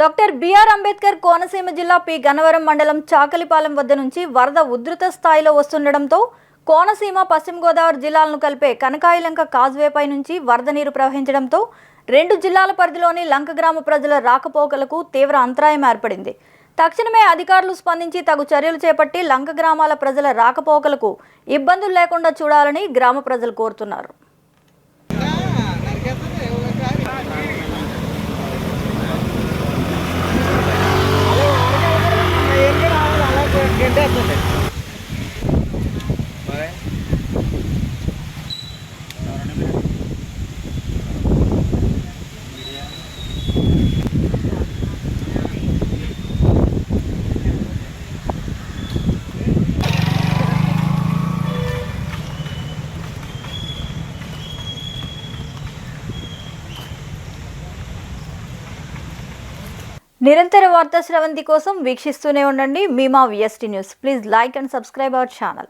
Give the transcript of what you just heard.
Doctor BR Ambedkar Konaseema జిల్లా P Gannavaram మండలం చాకలిపాలెం వద్ద నుంచి వరద ఉధృత స్థాయిలో వస్తుండటంతో కోనసీమ పశ్చిమ గోదావరి జిల్లాలను కలిపే కనకాయిలంక కాజ్వేపై నుంచి వరద నీరు ప్రవహించడంతో రెండు జిల్లాల పరిధిలోని లంక గ్రామ ప్రజల రాకపోకలకు తీవ్ర అంతరాయం ఏర్పడింది. తక్షణమే అధికారులు స్పందించి తగు చర్యలు చేపట్టి లంక గ్రామాల ప్రజల రాకపోకలకు ఇబ్బందులు లేకుండా చూడాలని గ్రామ ప్రజలు కోరుతున్నారు. నిరంతర వార్తా శ్రవంతి కోసం వీక్షిస్తూనే ఉండండి మీమా VST news. Please like and subscribe our channel.